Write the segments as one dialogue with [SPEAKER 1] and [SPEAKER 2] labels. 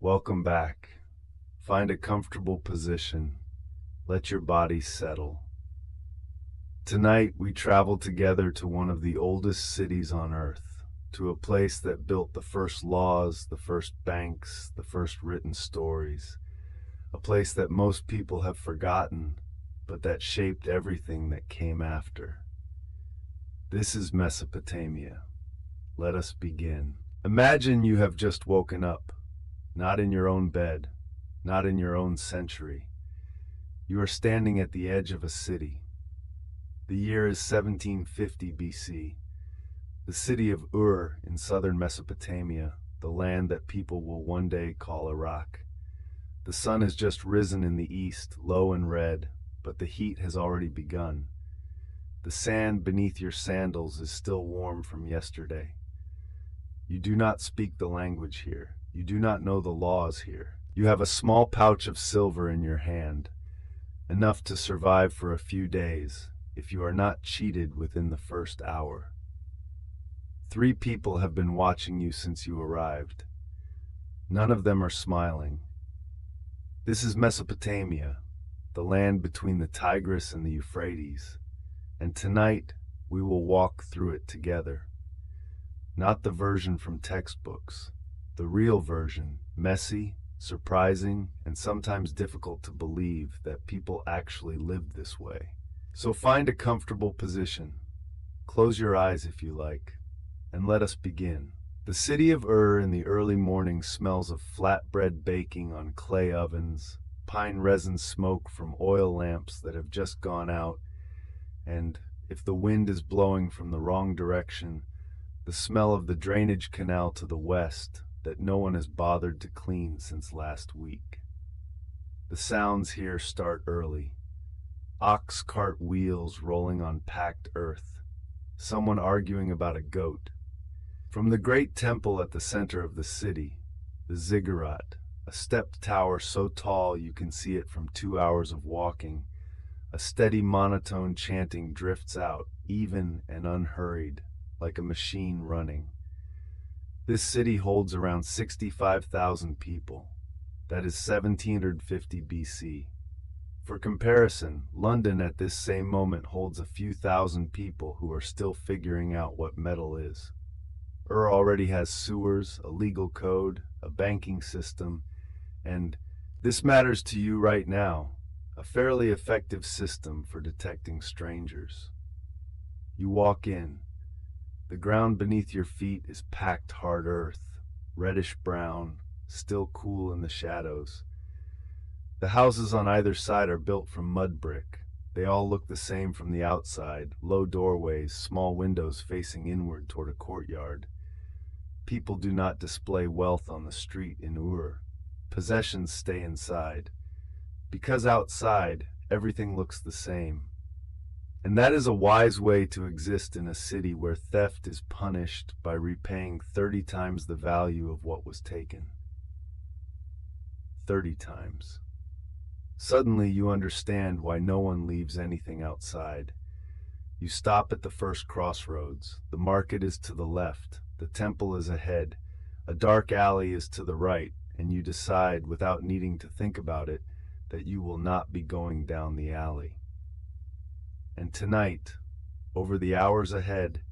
[SPEAKER 1] Welcome back. Find a comfortable position. Let your body settle. Tonight, we travel together to one of the oldest cities on Earth, to a place that built the first laws, the first banks, the first written stories, a place that most people have forgotten, but that shaped everything that came after. This is Mesopotamia. Let us begin. Imagine you have just woken up, not in your own bed, not in your own century. You are standing at the edge of a city. The year is 1750 BC. The city of Ur in southern Mesopotamia, the land that people will one day call Iraq. The sun has just risen in the east, low and red, but the heat has already begun. The sand beneath your sandals is still warm from yesterday. You do not speak the language here. You do not know the laws here. You have a small pouch of silver in your hand, enough to survive for a few days if you are not cheated within the first hour. 3 people have been watching you since you arrived. None of them are smiling. This is Mesopotamia, the land between the Tigris and the Euphrates, and tonight we will walk through it together. Not the version from textbooks, the real version, messy, surprising, and sometimes difficult to believe that people actually lived this way. So find a comfortable position, close your eyes if you like, and let us begin. The city of Ur in the early morning smells of flatbread baking on clay ovens, pine resin smoke from oil lamps that have just gone out, and, if the wind is blowing from the wrong direction, the smell of the drainage canal to the west that no one has bothered to clean since last week. The sounds here start early. Ox cart wheels rolling on packed earth, someone arguing about a goat. From the great temple at the center of the city, the Ziggurat, a stepped tower so tall you can see it from 2 hours of walking, a steady monotone chanting drifts out, even and unhurried, like a machine running. This city holds around 65,000 people. That is 1750 BC. For comparison, London at this same moment holds a few thousand people who are still figuring out what metal is. Ur already has sewers, a legal code, a banking system, and, this matters to you right now, a fairly effective system for detecting strangers. You walk in. The ground beneath your feet is packed hard earth, reddish-brown, still cool in the shadows. The houses on either side are built from mud brick. They all look the same from the outside, low doorways, small windows facing inward toward a courtyard. People do not display wealth on the street in Ur. Possessions stay inside. Because outside, everything looks the same. And that is a wise way to exist in a city where theft is punished by repaying 30 times the value of what was taken. 30 times. Suddenly you understand why no one leaves anything outside. You stop at the first crossroads. The market is to the left. The temple is ahead. A dark alley is to the right, and you decide, without needing to think about it, that you will not be going down the alley. And tonight, over the hours ahead,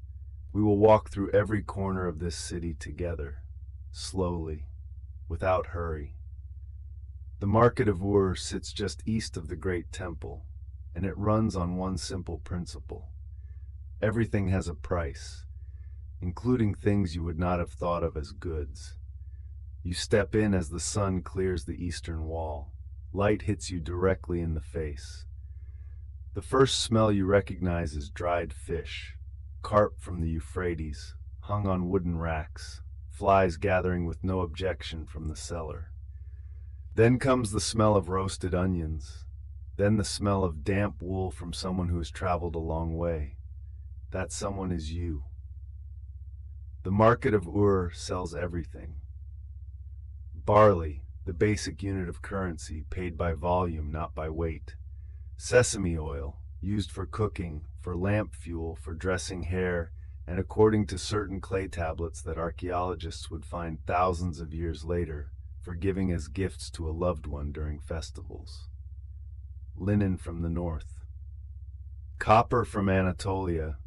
[SPEAKER 1] we will walk through every corner of this city together, slowly, without hurry. The market of Ur sits just east of the great temple, and it runs on one simple principle. Everything has a price, including things you would not have thought of as goods. You step in as the sun clears the eastern wall. Light hits you directly in the face. The first smell you recognize is dried fish, carp from the Euphrates, hung on wooden racks, flies gathering with no objection from the cellar. Then comes the smell of roasted onions, then the smell of damp wool from someone who has traveled a long way. That someone is you. The market of Ur sells everything. Barley, the basic unit of currency, paid by volume, not by weight. Sesame oil, used for cooking, for lamp fuel, for dressing hair, and according to certain clay tablets that archaeologists would find thousands of years later, for giving as gifts to a loved one during festivals. Linen from the north. Copper from Anatolia.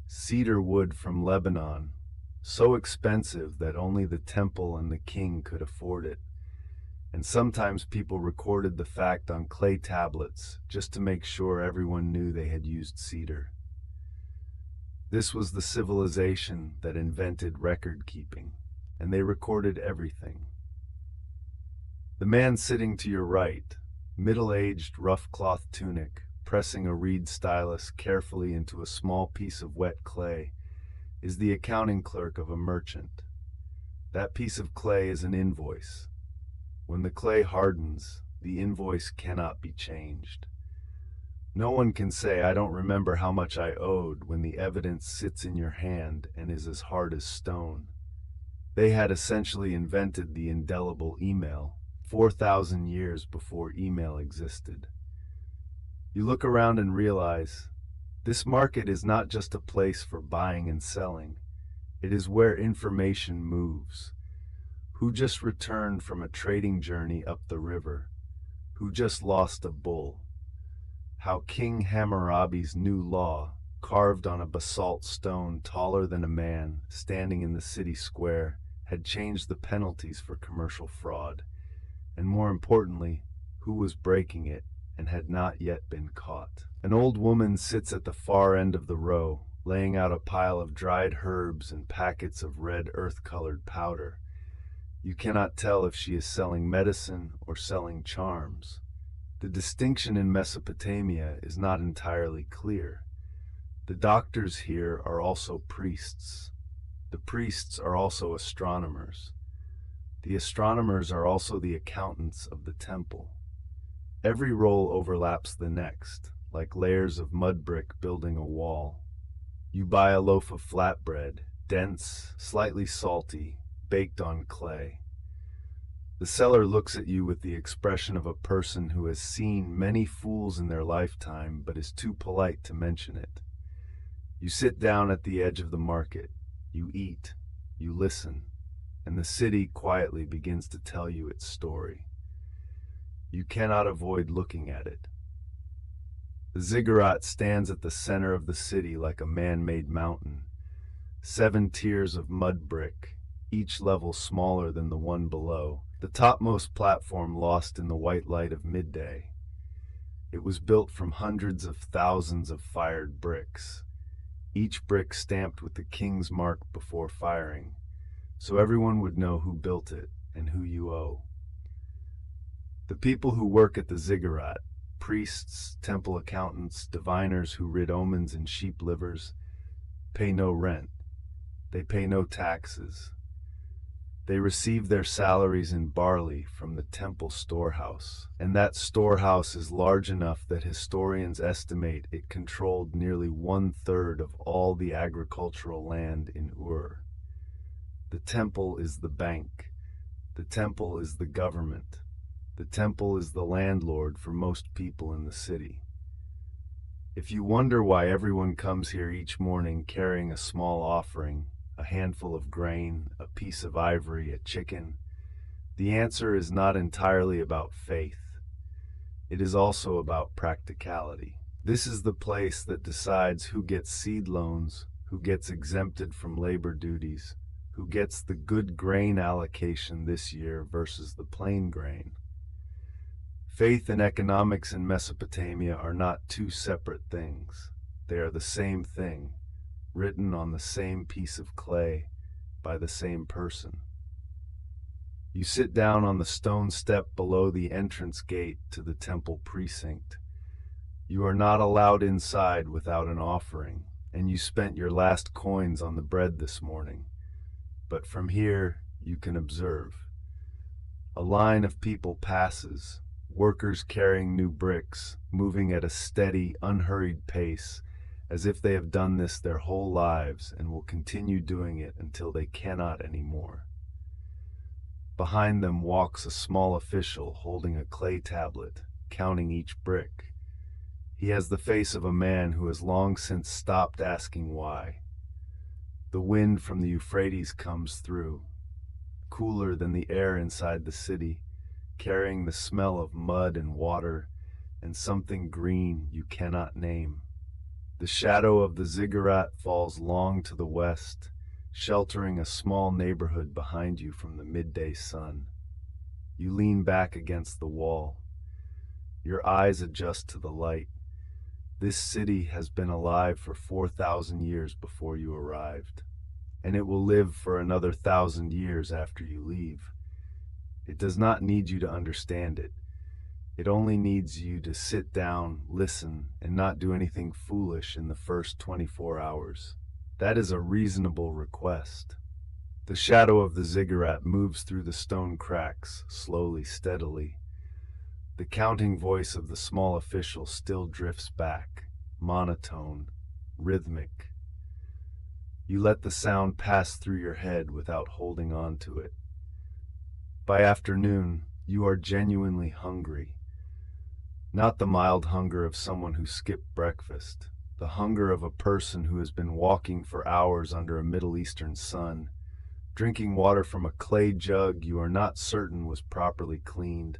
[SPEAKER 1] Cedar wood from Lebanon, so expensive that only the temple and the king could afford it. And sometimes people recorded the fact on clay tablets just to make sure everyone knew they had used cedar. This was the civilization that invented record keeping, and they recorded everything. The man sitting to your right, middle-aged, rough cloth tunic, pressing a reed stylus carefully into a small piece of wet clay, is the accounting clerk of a merchant. That piece of clay is an invoice. When the clay hardens, the invoice cannot be changed. No one can say, "I don't remember how much I owed," when the evidence sits in your hand and is as hard as stone. They had essentially invented the indelible email 4,000 years before email existed. You look around and realize, this market is not just a place for buying and selling. It is where information moves. Who just returned from a trading journey up the river? Who just lost a bull? How King Hammurabi's new law, carved on a basalt stone taller than a man, standing in the city square, had changed the penalties for commercial fraud. And more importantly, who was breaking it and had not yet been caught. An old woman sits at the far end of the row, laying out a pile of dried herbs and packets of red earth-colored powder. You cannot tell if she is selling medicine or selling charms. The distinction in Mesopotamia is not entirely clear. The doctors here are also priests. The priests are also astronomers. The astronomers are also the accountants of the temple. Every role overlaps the next, like layers of mud brick building a wall. You buy a loaf of flatbread, dense, slightly salty, baked on clay. The seller looks at you with the expression of a person who has seen many fools in their lifetime but is too polite to mention it. You sit down at the edge of the market. You eat. You listen. And the city quietly begins to tell you its story. You cannot avoid looking at it. The Ziggurat stands at the center of the city like a man-made mountain. 7 tiers of mud brick, each level smaller than the one below, the topmost platform lost in the white light of midday. It was built from hundreds of thousands of fired bricks, each brick stamped with the king's mark before firing, so everyone would know who built it and who you owe. The people who work at the Ziggurat, priests, temple accountants, diviners who rid omens and sheep livers, pay no rent. They pay no taxes. They receive their salaries in barley from the temple storehouse, and that storehouse is large enough that historians estimate it controlled nearly 1/3 of all the agricultural land in Ur. The temple is the bank. The temple is the government. The temple is the landlord for most people in the city. If you wonder why everyone comes here each morning carrying a small offering, a handful of grain, a piece of ivory, a chicken, the answer is not entirely about faith. It is also about practicality. This is the place that decides who gets seed loans, who gets exempted from labor duties, who gets the good grain allocation this year versus the plain grain. Faith and economics in Mesopotamia are not two separate things. They are the same thing, written on the same piece of clay by the same person. You sit down on the stone step below the entrance gate to the temple precinct. You are not allowed inside without an offering, and you spent your last coins on the bread this morning. But from here, you can observe. A line of people passes, workers carrying new bricks, moving at a steady, unhurried pace, as if they have done this their whole lives and will continue doing it until they cannot anymore. Behind them walks a small official holding a clay tablet, counting each brick. He has the face of a man who has long since stopped asking why. The wind from the Euphrates comes through. cooler than the air inside the city, carrying the smell of mud and water and something green you cannot name. The shadow of the Ziggurat falls long to the west, sheltering a small neighborhood behind you from the midday sun. You lean back against the wall. Your eyes adjust to the light. This city has been alive for 4,000 years before you arrived, and it will live for another 1,000 years after you leave. It does not need you to understand it. It only needs you to sit down, listen, and not do anything foolish in the first 24 hours. That is a reasonable request. The shadow of the ziggurat moves through the stone cracks, slowly, steadily. The counting voice of the small official still drifts back, monotone, rhythmic. You let the sound pass through your head without holding on to it. By afternoon, you are genuinely hungry. Not the mild hunger of someone who skipped breakfast, the hunger of a person who has been walking for hours under a Middle Eastern sun, drinking water from a clay jug you are not certain was properly cleaned,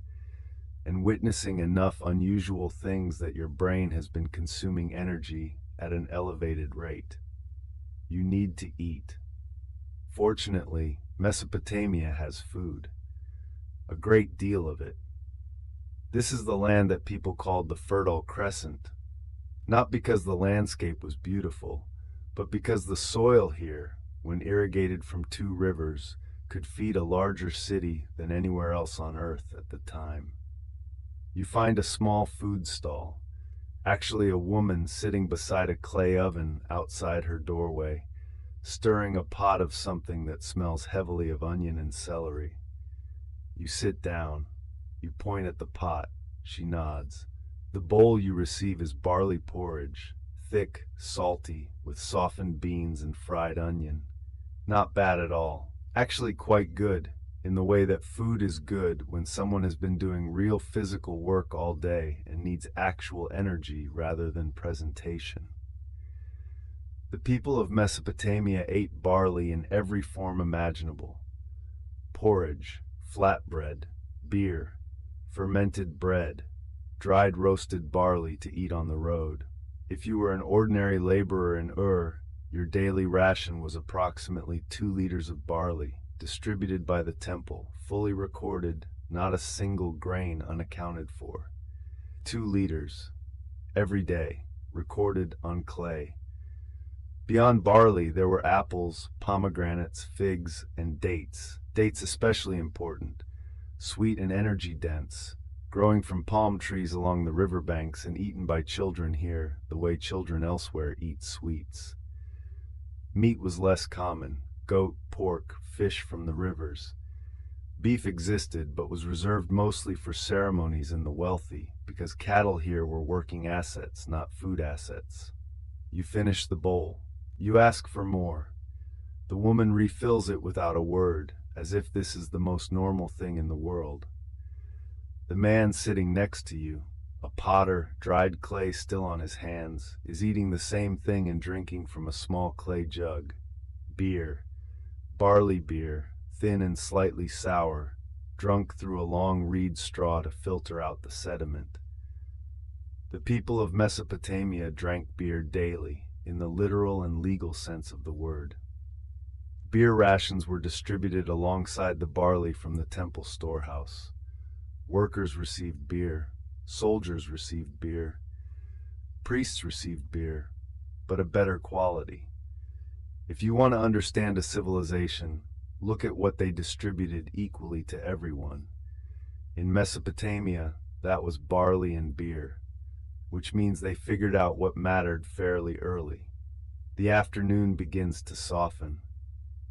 [SPEAKER 1] and witnessing enough unusual things that your brain has been consuming energy at an elevated rate. You need to eat. Fortunately, Mesopotamia has food. A great deal of it. This is the land that people called the Fertile Crescent, not because the landscape was beautiful, but because the soil here, when irrigated from 2 rivers, could feed a larger city than anywhere else on Earth at the time. You find a small food stall, actually a woman sitting beside a clay oven outside her doorway, stirring a pot of something that smells heavily of onion and celery. You sit down. You point at the pot. She nods. The bowl you receive is barley porridge, thick, salty, with softened beans and fried onion. Not bad at all. Actually quite good, in the way that food is good when someone has been doing real physical work all day and needs actual energy rather than presentation. The people of Mesopotamia ate barley in every form imaginable. Porridge, flatbread, beer, fermented bread, dried roasted barley to eat on the road. If you were an ordinary laborer in your daily ration was approximately 2 liters of barley, distributed by the temple, fully recorded, not a single grain unaccounted for. 2 liters, every day, recorded on clay. Beyond barley, there were apples, pomegranates, figs, and dates. Dates especially important, sweet and energy-dense, growing from palm trees along the riverbanks and eaten by children here the way children elsewhere eat sweets. Meat was less common, goat, pork, fish from the rivers. Beef existed but was reserved mostly for ceremonies and the wealthy, because cattle here were working assets, not food assets. You finish the bowl. You ask for more. The woman refills it without a word, as if this is the most normal thing in the world. The man sitting next to you, a potter, dried clay still on his hands, is eating the same thing and drinking from a small clay jug. Beer, barley beer, thin and slightly sour, drunk through a long reed straw to filter out the sediment. The people of Mesopotamia drank beer daily, in the literal and legal sense of the word. Beer rations were distributed alongside the barley from the temple storehouse. Workers received beer, soldiers received beer, priests received beer, but a better quality. If you want to understand a civilization, look at what they distributed equally to everyone. In Mesopotamia, that was barley and beer, which means they figured out what mattered fairly early. The afternoon begins to soften.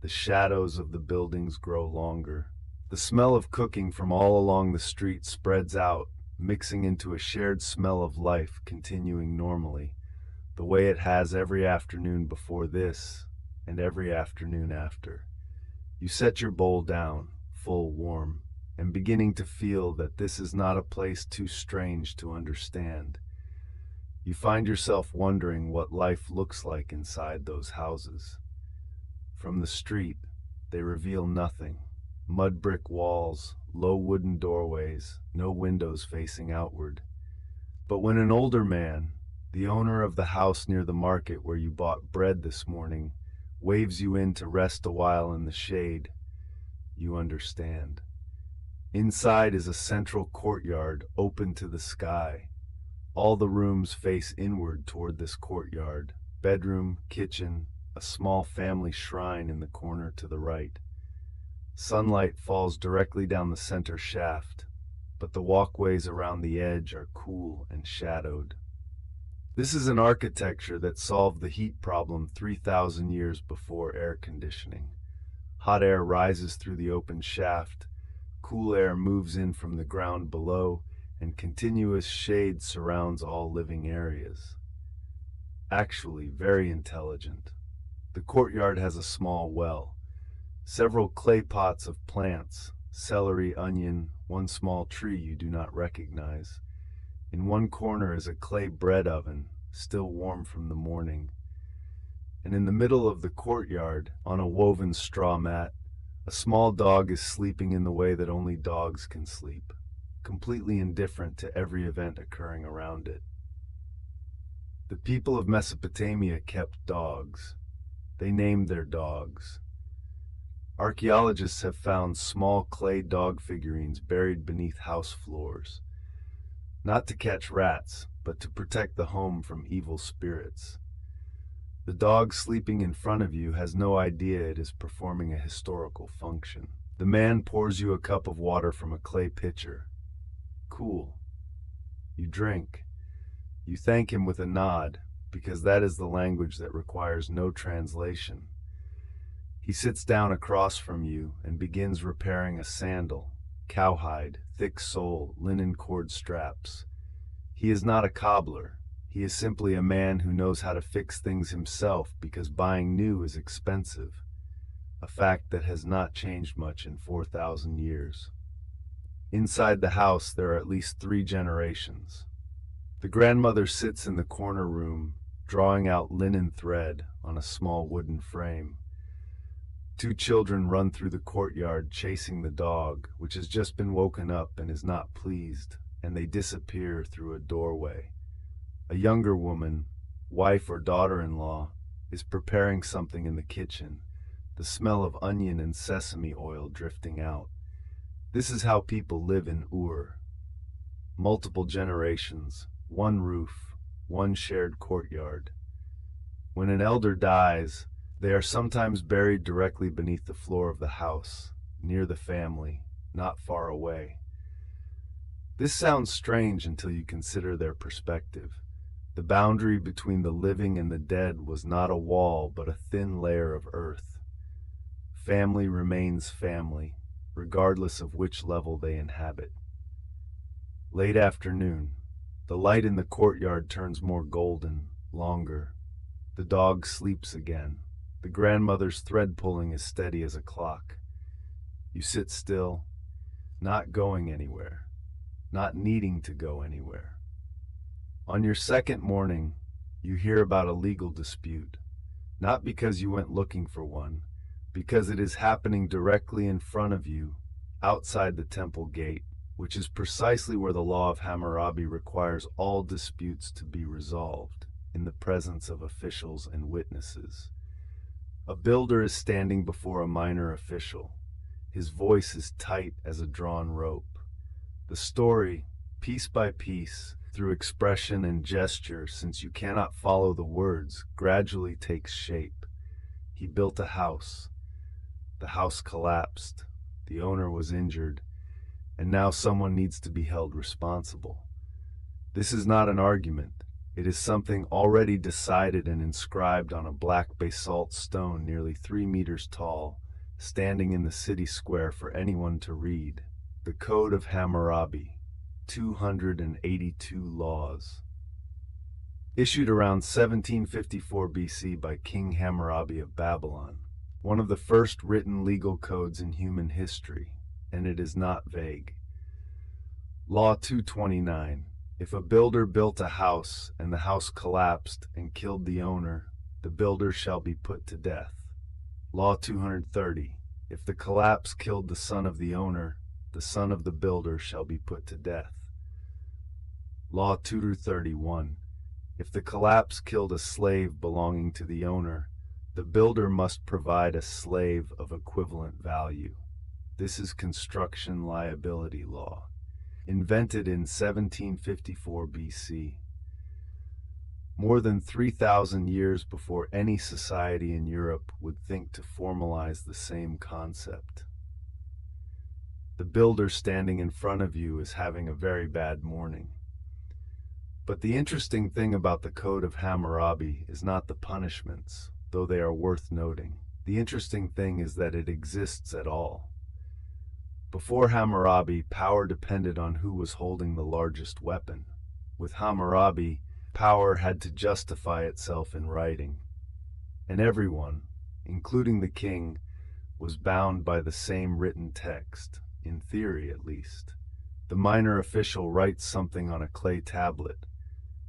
[SPEAKER 1] The shadows of the buildings grow longer. The smell of cooking from all along the street spreads out, mixing into a shared smell of life continuing normally, the way it has every afternoon before this and every afternoon after. You set your bowl down, full warm, and beginning to feel that this is not a place too strange to understand. You find yourself wondering what life looks like inside those houses. From the street, they reveal nothing. mud brick walls, low wooden doorways, no windows facing outward. But when an older man, the owner of the house near the market where you bought bread this morning, waves you in to rest a while in the shade, you understand. Inside is a central courtyard open to the sky. All the rooms face inward toward this courtyard. Bedroom, kitchen, a small family shrine in the corner to the right. Sunlight falls directly down the center shaft, but the walkways around the edge are cool and shadowed. This is an architecture that solved the heat problem 3,000 years before air conditioning. Hot air rises through the open shaft, cool air moves in from the ground below, and continuous shade surrounds all living areas. Actually, very intelligent. The courtyard has a small well, several clay pots of plants, celery, onion, one small tree you do not recognize. In one corner is a clay bread oven, still warm from the morning. And in the middle of the courtyard, on a woven straw mat, a small dog is sleeping in the way that only dogs can sleep, completely indifferent to every event occurring around it. The people of Mesopotamia kept dogs. They named their dogs. Archaeologists have found small clay dog figurines buried beneath house floors, not to catch rats, but to protect the home from evil spirits. The dog sleeping in front of you has no idea it is performing a historical function. The man pours you a cup of water from a clay pitcher. Cool. You drink. You thank him with a nod, because that is the language that requires no translation. He sits down across from you and begins repairing a sandal, cowhide, thick sole, linen cord straps. He is not a cobbler. He is simply a man who knows how to fix things himself because buying new is expensive, a fact that has not changed much in 4,000 years. Inside the house, there are at least 3 generations. The grandmother sits in the corner room, drawing out linen thread on a small wooden frame. 2 children run through the courtyard chasing the dog, which has just been woken up and is not pleased, and they disappear through a doorway. A younger woman, wife or daughter-in-law, is preparing something in the kitchen, the smell of onion and sesame oil drifting out. This is how people live in Ur. Multiple generations, one roof, one shared courtyard. When an elder dies, they are sometimes buried directly beneath the floor of the house, near the family, not far away. This sounds strange until you consider their perspective. The boundary between the living and the dead was not a wall, but a thin layer of earth. Family remains family, regardless of which level they inhabit. Late afternoon, the light in the courtyard turns more golden, longer. The dog sleeps again. The grandmother's thread pulling is steady as a clock. You sit still, not going anywhere, not needing to go anywhere. On your second morning, you hear about a legal dispute, not because you went looking for one, because it is happening directly in front of you, outside the temple gate, which is precisely where the law of Hammurabi requires all disputes to be resolved, in the presence of officials and witnesses. A builder is standing before a minor official. His voice is tight as a drawn rope. The story, piece by piece, through expression and gesture, since you cannot follow the words, gradually takes shape. He built a house. The house collapsed. The owner was injured. And now someone needs to be held responsible. This is not an argument. It is something already decided and inscribed on a black basalt stone nearly 3 meters tall, standing in the city square for anyone to read. The Code of Hammurabi, 282 laws. Issued around 1754 BC by King Hammurabi of Babylon, one of the first written legal codes in human history, and it is not vague. Law 229. If a builder built a house and the house collapsed and killed the owner, the builder shall be put to death. Law 230. If the collapse killed the son of the owner, the son of the builder shall be put to death. Law 231. If the collapse killed a slave belonging to the owner, the builder must provide a slave of equivalent value. This is construction liability law, invented in 1754 BC. More than 3,000 years before any society in Europe would think to formalize the same concept. The builder standing in front of you is having a very bad morning. But the interesting thing about the Code of Hammurabi is not the punishments, though they are worth noting. The interesting thing is that it exists at all. Before Hammurabi, power depended on who was holding the largest weapon. With Hammurabi, power had to justify itself in writing, and everyone, including the king, was bound by the same written text, in theory at least. The minor official writes something on a clay tablet.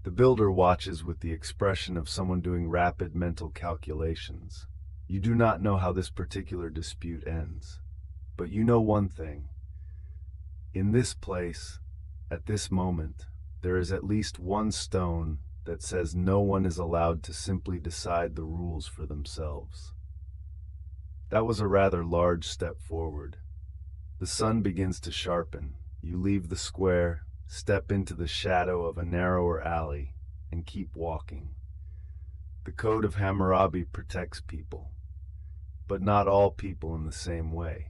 [SPEAKER 1] The builder watches with the expression of someone doing rapid mental calculations. You do not know how this particular dispute ends, but you know one thing. In this place, at this moment, there is at least one stone that says no one is allowed to simply decide the rules for themselves. That was a rather large step forward. The sun begins to sharpen. You leave the square, step into the shadow of a narrower alley, and keep walking. The Code of Hammurabi protects people, but not all people in the same way.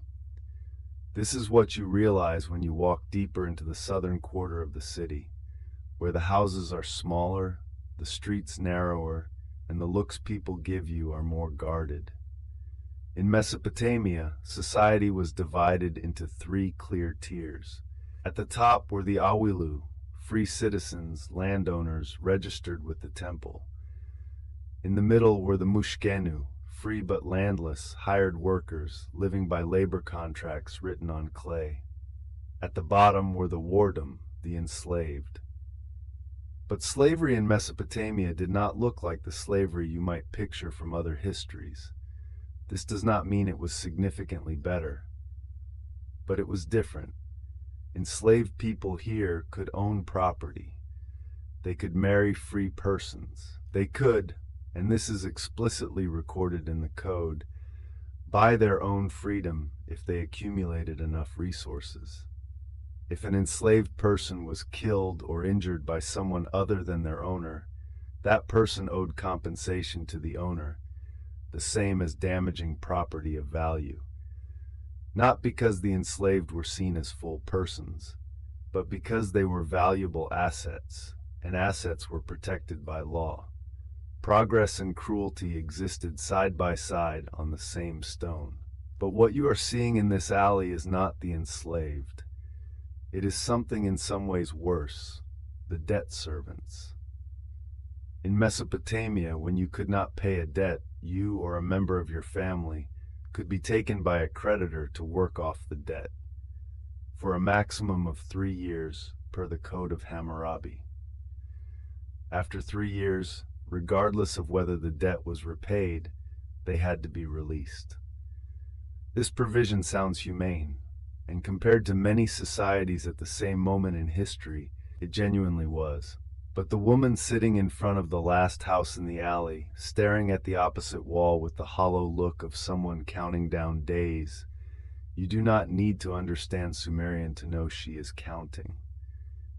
[SPEAKER 1] This is what you realize when you walk deeper into the southern quarter of the city, where the houses are smaller, the streets narrower, and the looks people give you are more guarded. In Mesopotamia, society was divided into 3 clear tiers. At the top were the awilu, free citizens, landowners registered with the temple. In the middle were the mushkenu, free but landless, hired workers living by labor contracts written on clay. At the bottom were the wardom, the enslaved. But slavery in Mesopotamia did not look like the slavery you might picture from other histories. This does not mean it was significantly better, but it was different. Enslaved people here could own property. They could marry free persons. They could, and this is explicitly recorded in the code, buy their own freedom if they accumulated enough resources. If an enslaved person was killed or injured by someone other than their owner, that person owed compensation to the owner, the same as damaging property of value. Not because the enslaved were seen as full persons, but because they were valuable assets, and assets were protected by law. Progress and cruelty existed side by side on the same stone. But what you are seeing in this alley is not the enslaved. It is something in some ways worse, the debt servants. In Mesopotamia, when you could not pay a debt, you or a member of your family could be taken by a creditor to work off the debt, for a maximum of 3 years per the Code of Hammurabi. After 3 years, regardless of whether the debt was repaid, they had to be released. This provision sounds humane, and compared to many societies at the same moment in history, it genuinely was. But the woman sitting in front of the last house in the alley, staring at the opposite wall with the hollow look of someone counting down days, you do not need to understand Sumerian to know she is counting.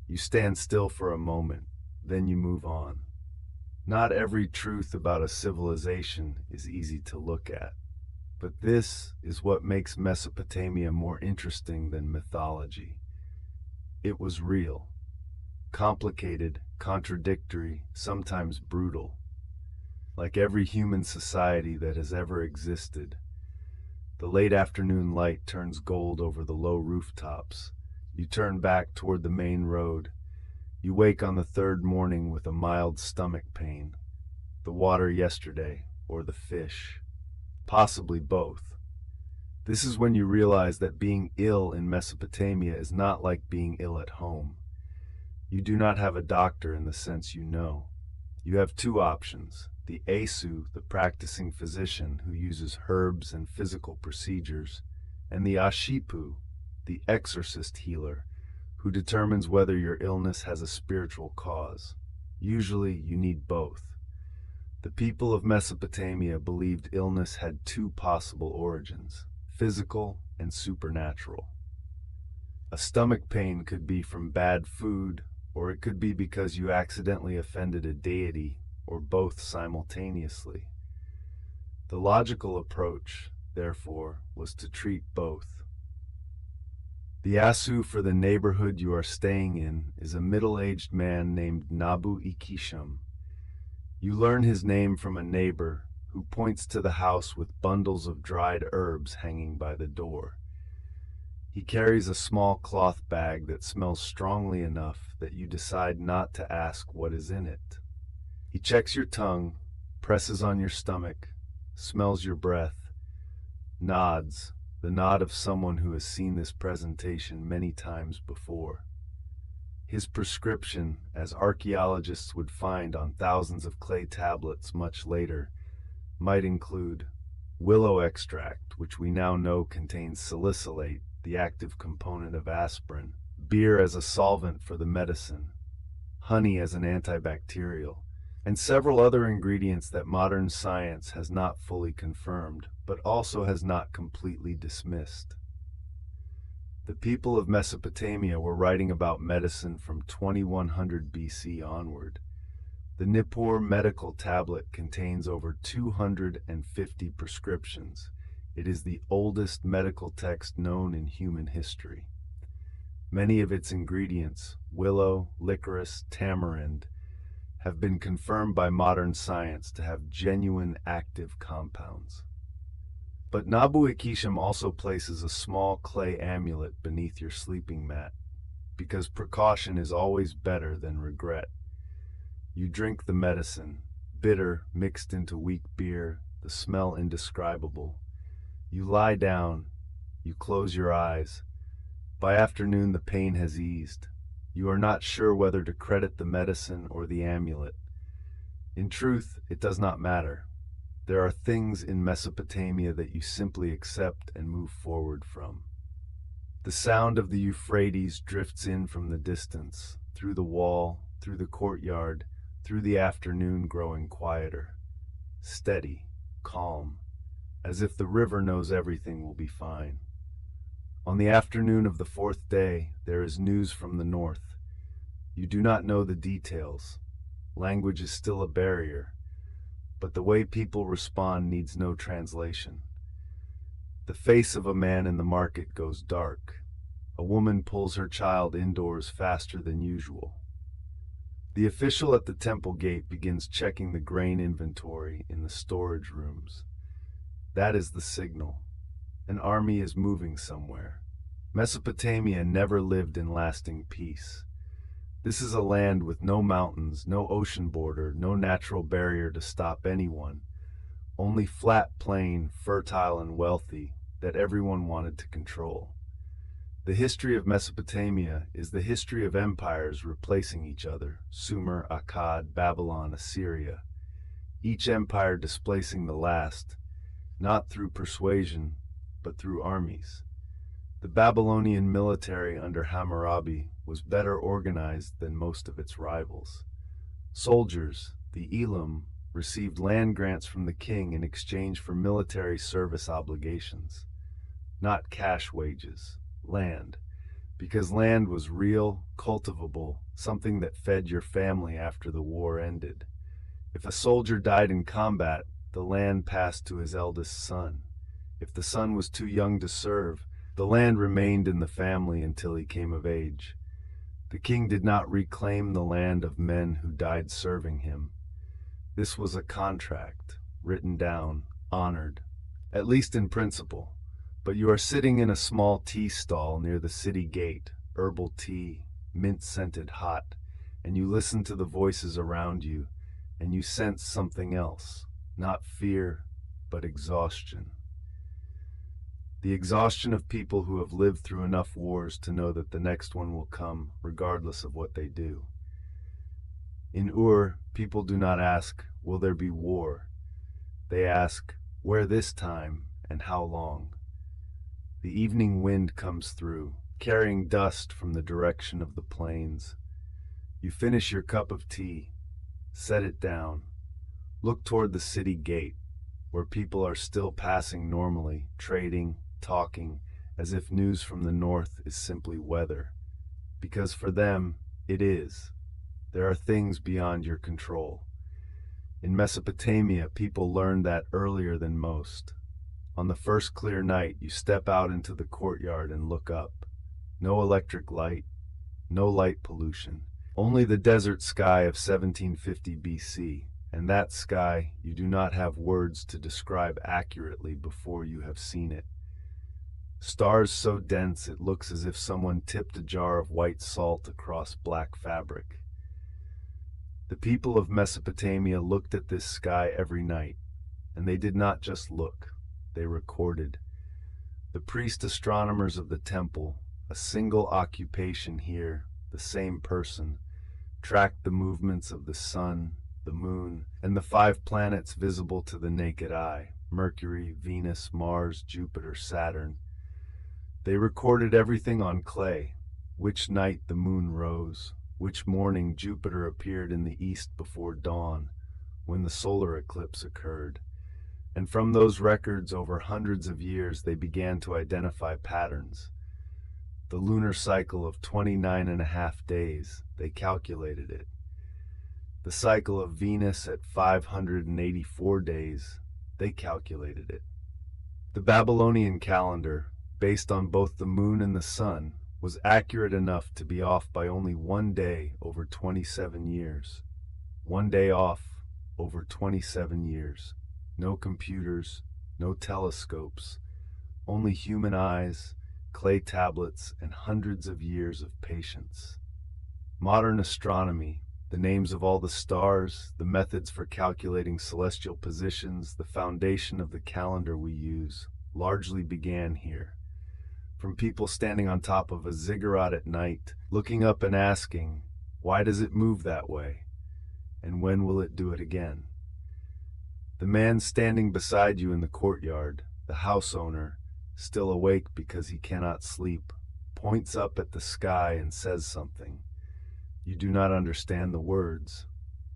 [SPEAKER 1] You stand still for a moment, then you move on. Not every truth about a civilization is easy to look at, but this is what makes Mesopotamia more interesting than mythology. It was real. Complicated, contradictory, sometimes brutal. Like every human society that has ever existed, the late afternoon light turns gold over the low rooftops. You turn back toward the main road. You wake on the 3rd morning with a mild stomach pain. The water yesterday, or the fish. Possibly both. This is when you realize that being ill in Mesopotamia is not like being ill at home. You do not have a doctor in the sense you know. You have two options: the Asu, the practicing physician who uses herbs and physical procedures, and the Ashipu, the exorcist healer, who determines whether your illness has a spiritual cause. Usually, you need both. The people of Mesopotamia believed illness had two possible origins: physical and supernatural. A stomach pain could be from bad food, or it could be because you accidentally offended a deity, or both simultaneously. The logical approach, therefore, was to treat both. The Asu for the neighborhood you are staying in is a middle-aged man named Nabu Ikisham. You learn his name from a neighbor who points to the house with bundles of dried herbs hanging by the door. He carries a small cloth bag that smells strongly enough that you decide not to ask what is in it. He checks your tongue, presses on your stomach, smells your breath, nods, the nod of someone who has seen this presentation many times before. His prescription, as archaeologists would find on thousands of clay tablets much later, might include willow extract, which we now know contains salicylate, the active component of aspirin, beer as a solvent for the medicine, honey as an antibacterial, and several other ingredients that modern science has not fully confirmed, but also has not completely dismissed. The people of Mesopotamia were writing about medicine from 2100 BC onward. The Nippur medical tablet contains over 250 prescriptions. It is the oldest medical text known in human history. Many of its ingredients, willow, licorice, tamarind, have been confirmed by modern science to have genuine active compounds. But Nabu Ikisham also places a small clay amulet beneath your sleeping mat, because precaution is always better than regret. You drink the medicine, bitter mixed into weak beer, the smell indescribable. You lie down, you close your eyes. By afternoon the pain has eased. You are not sure whether to credit the medicine or the amulet. In truth, it does not matter. There are things in Mesopotamia that you simply accept and move forward from. The sound of the Euphrates drifts in from the distance, through the wall, through the courtyard, through the afternoon growing quieter. Steady, calm, as if the river knows everything will be fine. On the afternoon of the fourth day, there is news from the north. You do not know the details. Language is still a barrier, but the way people respond needs no translation. The face of a man in the market goes dark. A woman pulls her child indoors faster than usual. The official at the temple gate begins checking the grain inventory in the storage rooms. That is the signal. An army is moving somewhere. Mesopotamia never lived in lasting peace. This is a land with no mountains, no ocean border, no natural barrier to stop anyone. Only flat plain, fertile and wealthy, that everyone wanted to control. The history of Mesopotamia is the history of empires replacing each other: Sumer, Akkad, Babylon, Assyria. Each empire displacing the last, not through persuasion, but through armies. The Babylonian military under Hammurabi was better organized than most of its rivals. Soldiers, the Elam, received land grants from the king in exchange for military service obligations. Not cash wages, land, because land was real, cultivable, something that fed your family after the war ended. If a soldier died in combat, the land passed to his eldest son. If the son was too young to serve, the land remained in the family until he came of age. The king did not reclaim the land of men who died serving him. This was a contract, written down, honored, at least in principle. But you are sitting in a small tea stall near the city gate, herbal tea, mint-scented hot, and you listen to the voices around you, and you sense something else, not fear, but exhaustion. The exhaustion of people who have lived through enough wars to know that the next one will come, regardless of what they do. In Ur, people do not ask, will there be war? They ask, where this time and how long? The evening wind comes through, carrying dust from the direction of the plains. You finish your cup of tea, set it down, look toward the city gate, where people are still passing normally, trading, talking, as if news from the north is simply weather. Because for them, it is. There are things beyond your control. In Mesopotamia, people learned that earlier than most. On the first clear night, you step out into the courtyard and look up. No electric light, no light pollution. Only the desert sky of 1750 BC, and that sky you do not have words to describe accurately before you have seen it. Stars so dense it looks as if someone tipped a jar of white salt across black fabric. The people of Mesopotamia looked at this sky every night, and they did not just look, they recorded. The priest astronomers of the temple, a single occupation here, the same person, tracked the movements of the sun, the moon, and the 5 planets visible to the naked eye, Mercury, Venus, Mars, Jupiter, Saturn. They recorded everything on clay, which night the moon rose, which morning Jupiter appeared in the east before dawn, when the solar eclipse occurred. And from those records over hundreds of years they began to identify patterns. The lunar cycle of 29.5 days, they calculated it. The cycle of Venus at 584 days, they calculated it. The Babylonian calendar, based on both the moon and the sun, was accurate enough to be off by only 1 day over 27 years. 1 day off over 27 years. No computers, no telescopes, only human eyes, clay tablets, and hundreds of years of patience. Modern astronomy, the names of all the stars, the methods for calculating celestial positions, the foundation of the calendar we use, largely began here. From people standing on top of a ziggurat at night, looking up and asking, why does it move that way? And when will it do it again? The man standing beside you in the courtyard, the house owner, still awake because he cannot sleep, points up at the sky and says something. You do not understand the words,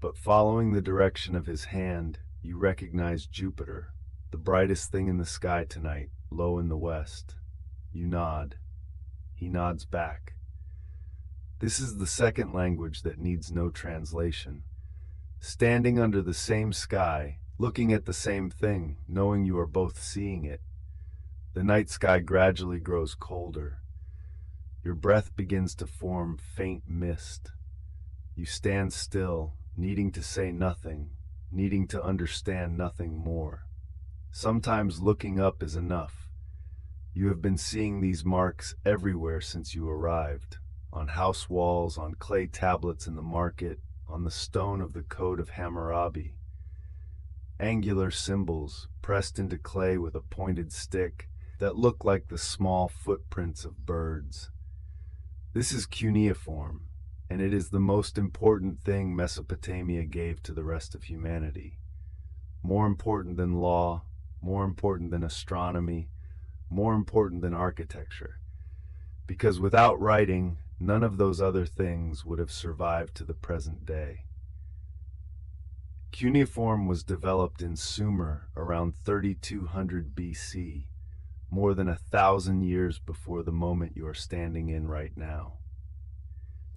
[SPEAKER 1] but following the direction of his hand, you recognize Jupiter, the brightest thing in the sky tonight, low in the west. You nod. He nods back. This is the second language that needs no translation. Standing under the same sky, looking at the same thing, knowing you are both seeing it, the night sky gradually grows colder. Your breath begins to form faint mist. You stand still, needing to say nothing, needing to understand nothing more. Sometimes looking up is enough. You have been seeing these marks everywhere since you arrived, on house walls, on clay tablets in the market, on the stone of the code of Hammurabi. Angular symbols pressed into clay with a pointed stick that look like the small footprints of birds. This is cuneiform, and it is the most important thing Mesopotamia gave to the rest of humanity. More important than law, more important than astronomy, more important than architecture. Because without writing, none of those other things would have survived to the present day. Cuneiform was developed in Sumer around 3200 BC, more than 1,000 years before the moment you are standing in right now.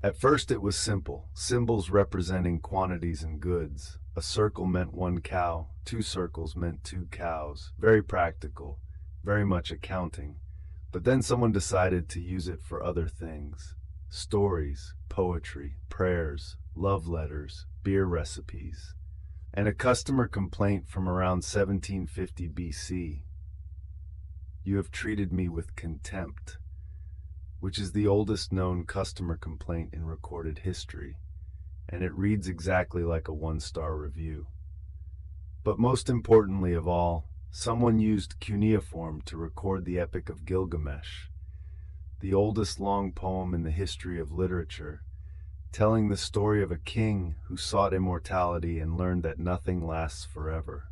[SPEAKER 1] At first it was simple, symbols representing quantities and goods. A circle meant 1 cow, 2 circles meant 2 cows. Very practical, very much accounting. But then someone decided to use it for other things. Stories, poetry, prayers, love letters, beer recipes. And a customer complaint from around 1750 BC. You have treated me with contempt, which is the oldest known customer complaint in recorded history, and it reads exactly like a 1-star review. But most importantly of all, someone used cuneiform to record the Epic of Gilgamesh, the oldest long poem in the history of literature, telling the story of a king who sought immortality and learned that nothing lasts forever.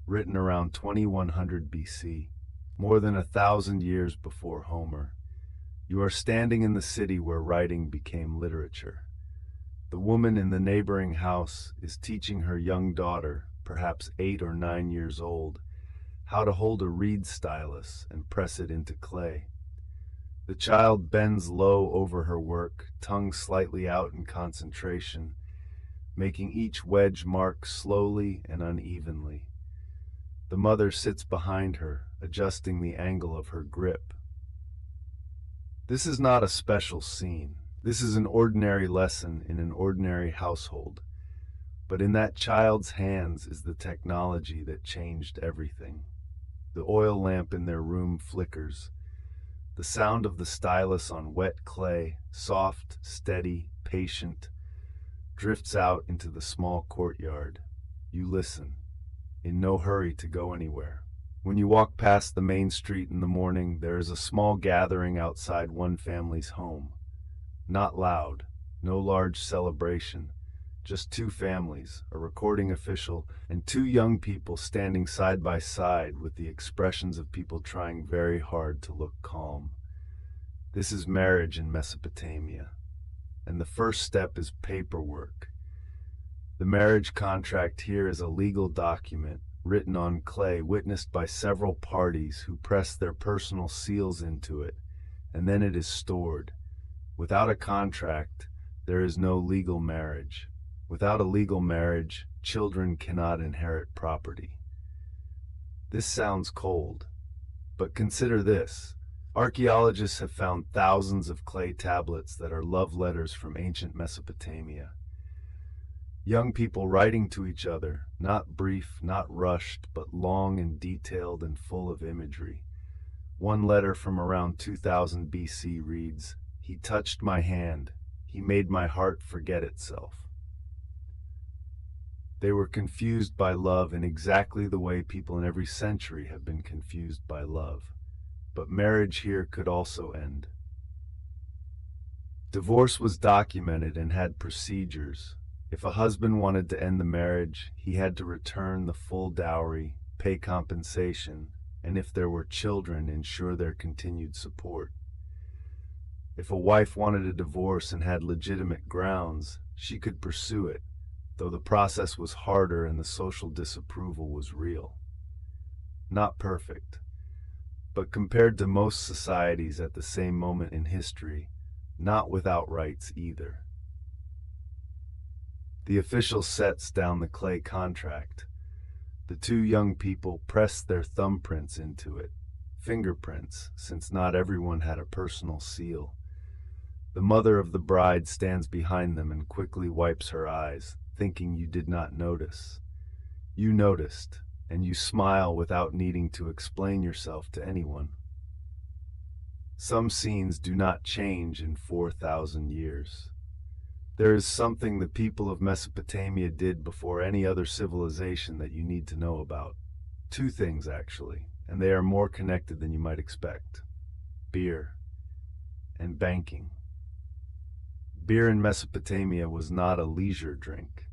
[SPEAKER 1] Written around 2100 BC, more than 1,000 years before Homer. You are standing in the city where writing became literature. The woman in the neighboring house is teaching her young daughter, perhaps 8 or 9 years old, how to hold a reed stylus and press it into clay. The child bends low over her work, tongue slightly out in concentration, making each wedge mark slowly and unevenly. The mother sits behind her, adjusting the angle of her grip. This is not a special scene. This is an ordinary lesson in an ordinary household. But in that child's hands is the technology that changed everything. The oil lamp in their room flickers. The sound of the stylus on wet clay, soft, steady, patient, drifts out into the small courtyard. You listen, in no hurry to go anywhere. When you walk past the main street in the morning, there is a small gathering outside one family's home. Not loud, no large celebration, just 2 families, a recording official, and 2 young people standing side by side with the expressions of people trying very hard to look calm. This is marriage in Mesopotamia, and the first step is paperwork. The marriage contract here is a legal document written on clay, witnessed by several parties who press their personal seals into it, and then it is stored. Without a contract, there is no legal marriage. Without a legal marriage, children cannot inherit property. This sounds cold, but consider this. Archaeologists have found thousands of clay tablets that are love letters from ancient Mesopotamia. Young people writing to each other, not brief, not rushed, but long and detailed and full of imagery. One letter from around 2000 BC reads, "He touched my hand. He made my heart forget itself." They were confused by love in exactly the way people in every century have been confused by love. But marriage here could also end. Divorce was documented and had procedures. If a husband wanted to end the marriage, he had to return the full dowry, pay compensation, and if there were children, ensure their continued support. If a wife wanted a divorce and had legitimate grounds, she could pursue it, though the process was harder and the social disapproval was real. Not perfect, but compared to most societies at the same moment in history, not without rights either. The official sets down the clay contract. The 2 young people press their thumbprints into it, fingerprints, since not everyone had a personal seal. The mother of the bride stands behind them and quickly wipes her eyes, thinking you did not notice. You noticed, and you smile without needing to explain yourself to anyone. Some scenes do not change in 4,000 years. There is something the people of Mesopotamia did before any other civilization that you need to know about. 2 things, actually, and they are more connected than you might expect. Beer and banking. Beer in Mesopotamia was not a leisure drink.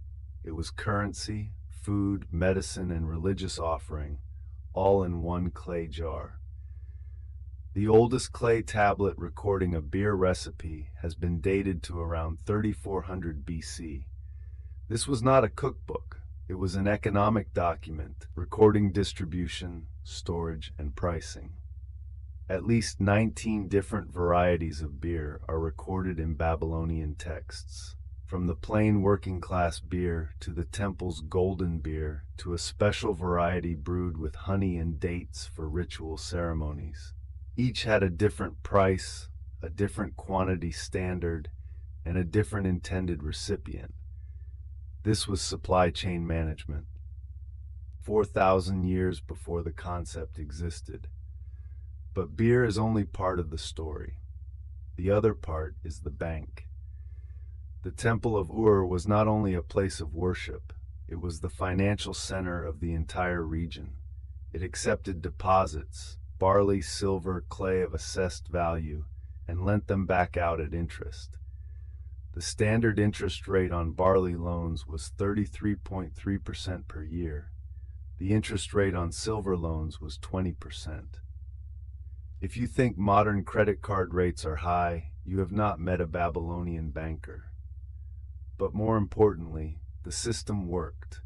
[SPEAKER 1] It was currency, food, medicine, and religious offering, all in one clay jar. The oldest clay tablet recording a beer recipe has been dated to around 3400 BC. This was not a cookbook. It was an economic document recording distribution, storage, and pricing. At least 19 different varieties of beer are recorded in Babylonian texts, from the plain working-class beer to the temple's golden beer to a special variety brewed with honey and dates for ritual ceremonies. Each had a different price, a different quantity standard, and a different intended recipient. This was supply chain management. 4,000 years before the concept existed. But beer is only part of the story. The other part is the bank. The Temple of Ur was not only a place of worship, it was the financial center of the entire region. It accepted deposits, barley, silver, clay of assessed value, and lent them back out at interest. The standard interest rate on barley loans was 33.3% per year. The interest rate on silver loans was 20%. If you think modern credit card rates are high, you have not met a Babylonian banker. But more importantly, the system worked.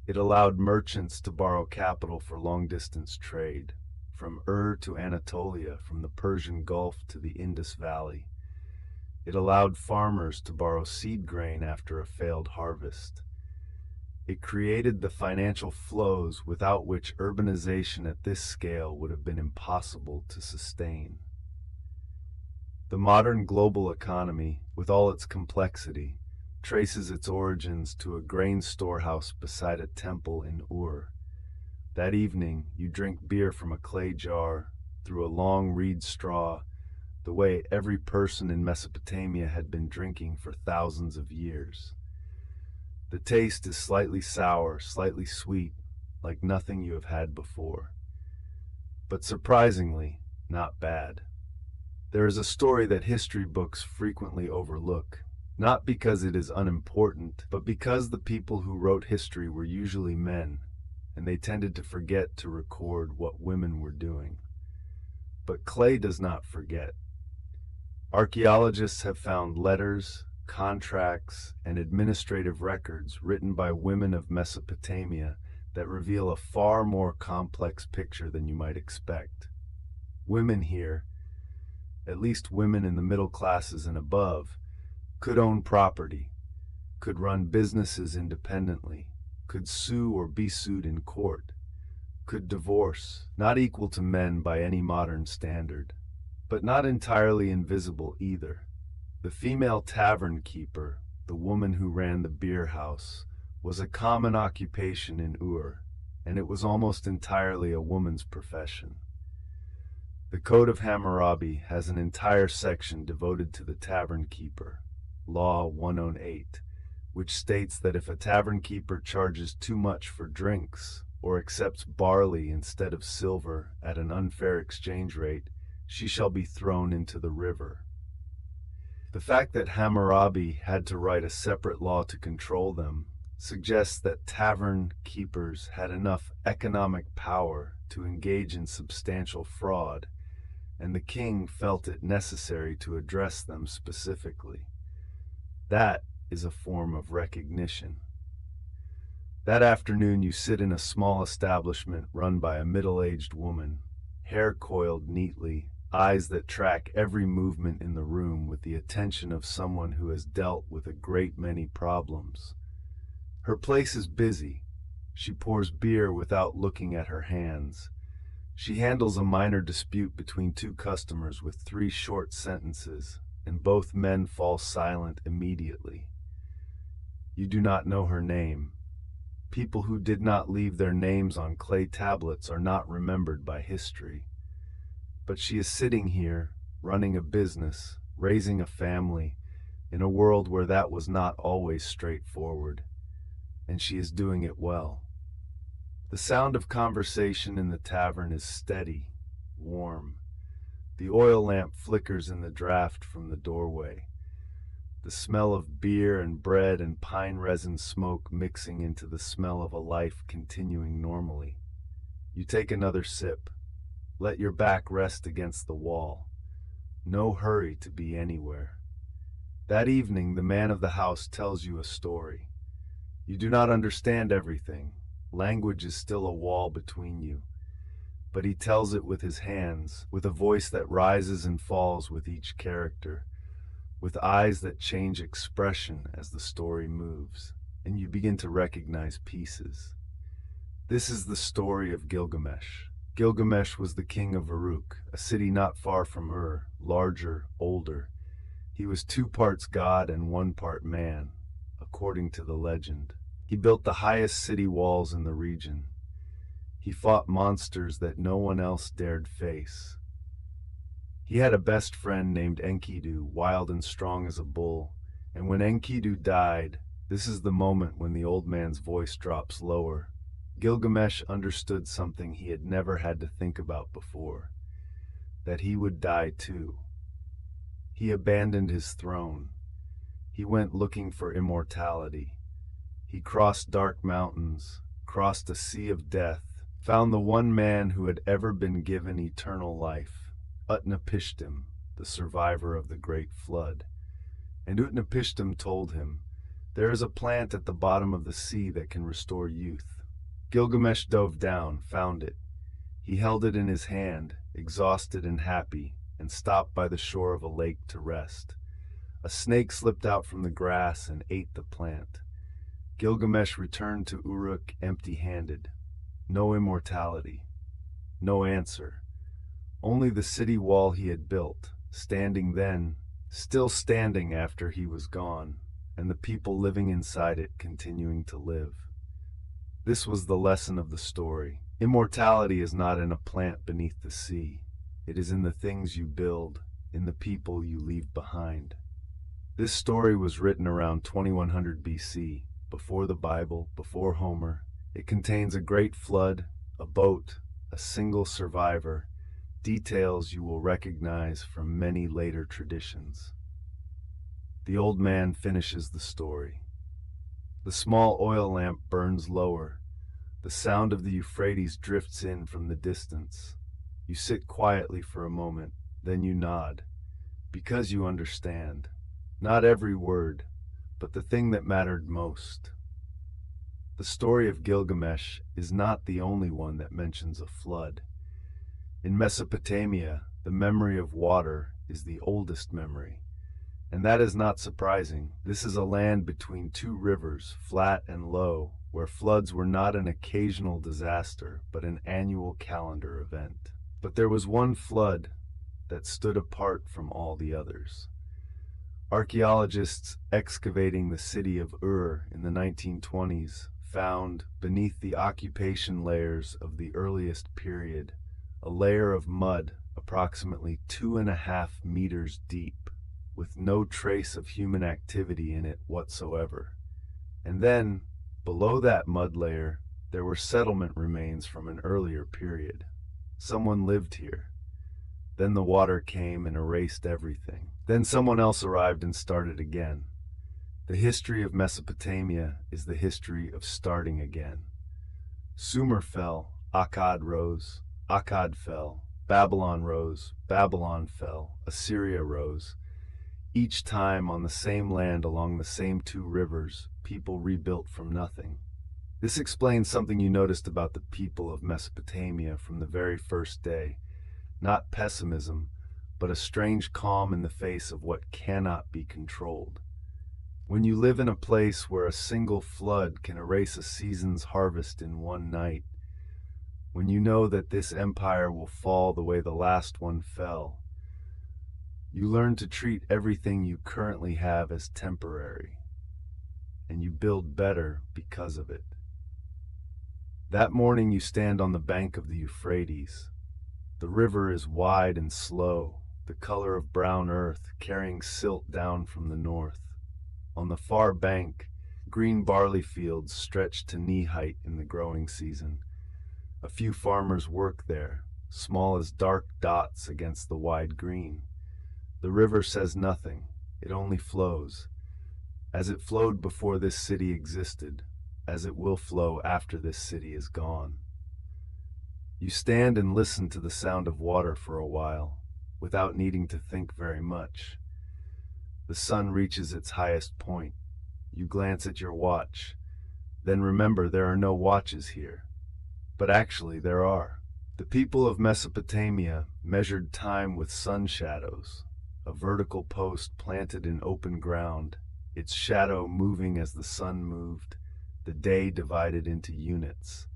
[SPEAKER 1] It allowed merchants to borrow capital for long-distance trade, from Ur to Anatolia, from the Persian Gulf to the Indus Valley. It allowed farmers to borrow seed grain after a failed harvest. It created the financial flows without which urbanization at this scale would have been impossible to sustain. The modern global economy, with all its complexity, traces its origins to a grain storehouse beside a temple in Ur. That evening, you drink beer from a clay jar, through a long reed straw, the way every person in Mesopotamia had been drinking for thousands of years. The taste is slightly sour, slightly sweet, like nothing you have had before. But surprisingly, not bad. There is a story that history books frequently overlook, not because it is unimportant, but because the people who wrote history were usually men, and they tended to forget to record what women were doing. But clay does not forget. Archaeologists have found letters, contracts, and administrative records written by women of Mesopotamia that reveal a far more complex picture than you might expect. Women here, at least women in the middle classes and above, could own property, could run businesses independently, could sue or be sued in court, could divorce, not equal to men by any modern standard, but not entirely invisible either. The female tavern keeper, the woman who ran the beer house, was a common occupation in Ur, and it was almost entirely a woman's profession. The Code of Hammurabi has an entire section devoted to the tavern keeper, Law 108, which states that if a tavern keeper charges too much for drinks or accepts barley instead of silver at an unfair exchange rate, she shall be thrown into the river. The fact that Hammurabi had to write a separate law to control them suggests that tavern keepers had enough economic power to engage in substantial fraud, and the king felt it necessary to address them specifically. That is a form of recognition. That afternoon you sit in a small establishment run by a middle-aged woman, hair coiled neatly, eyes that track every movement in the room with the attention of someone who has dealt with a great many problems. Her place is busy. She pours beer without looking at her hands. She handles a minor dispute between two customers with 3 short sentences, and both men fall silent immediately. You do not know her name. People who did not leave their names on clay tablets are not remembered by history. But she is sitting here, running a business, raising a family, in a world where that was not always straightforward, and she is doing it well. The sound of conversation in the tavern is steady, warm. The oil lamp flickers in the draft from the doorway. The smell of beer and bread and pine resin smoke mixing into the smell of a life continuing normally. You take another sip. Let your back rest against the wall. No hurry to be anywhere. That evening, the man of the house tells you a story. You do not understand everything. Language is still a wall between you. But he tells it with his hands, with a voice that rises and falls with each character, with eyes that change expression as the story moves, and you begin to recognize pieces. This is the story of Gilgamesh. Gilgamesh was the king of Uruk, a city not far from Ur, larger, older. He was 2 parts god and 1 part man, according to the legend. He built the highest city walls in the region. He fought monsters that no one else dared face. He had a best friend named Enkidu, wild and strong as a bull, and when Enkidu died, this is the moment when the old man's voice drops lower. Gilgamesh understood something he had never had to think about before, that he would die too. He abandoned his throne. He went looking for immortality. He crossed dark mountains, crossed a sea of death, found the one man who had ever been given eternal life, Utnapishtim, the survivor of the great flood. And Utnapishtim told him, "There is a plant at the bottom of the sea that can restore youth." Gilgamesh dove down, found it. He held it in his hand, exhausted and happy, and stopped by the shore of a lake to rest. A snake slipped out from the grass and ate the plant. Gilgamesh returned to Uruk empty-handed. No immortality. No answer. Only the city wall he had built, standing then, still standing after he was gone, and the people living inside it continuing to live. This was the lesson of the story. Immortality is not in a plant beneath the sea. It is in the things you build, in the people you leave behind. This story was written around 2100 BC, before the Bible, before Homer. It contains a great flood, a boat, a single survivor, details you will recognize from many later traditions. The old man finishes the story. The small oil lamp burns lower. The sound of the Euphrates drifts in from the distance. You sit quietly for a moment, then you nod, because you understand. Not every word, but the thing that mattered most. The story of Gilgamesh is not the only one that mentions a flood. In Mesopotamia, the memory of water is the oldest memory. And that is not surprising. This is a land between two rivers, flat and low, where floods were not an occasional disaster, but an annual calendar event. But there was one flood that stood apart from all the others. Archaeologists excavating the city of Ur in the 1920s found, beneath the occupation layers of the earliest period, a layer of mud approximately 2.5 meters deep, with no trace of human activity in it whatsoever. And then, below that mud layer, there were settlement remains from an earlier period. Someone lived here. Then the water came and erased everything. Then someone else arrived and started again. The history of Mesopotamia is the history of starting again. Sumer fell, Akkad rose, Akkad fell, Babylon rose, Babylon fell, Assyria rose. Each time on the same land along the same two rivers, people rebuilt from nothing. This explains something you noticed about the people of Mesopotamia from the very first day. Not pessimism, but a strange calm in the face of what cannot be controlled. When you live in a place where a single flood can erase a season's harvest in one night, when you know that this empire will fall the way the last one fell, you learn to treat everything you currently have as temporary, and you build better because of it. That morning you stand on the bank of the Euphrates. The river is wide and slow, the color of brown earth, carrying silt down from the north. On the far bank, green barley fields stretch to knee-height in the growing season. A few farmers work there, small as dark dots against the wide green. The river says nothing, it only flows, as it flowed before this city existed, as it will flow after this city is gone. You stand and listen to the sound of water for a while, without needing to think very much. The sun reaches its highest point. You glance at your watch, then remember there are no watches here. But actually there are. The people of Mesopotamia measured time with sun shadows, a vertical post planted in open ground, its shadow moving as the sun moved, the day divided into units.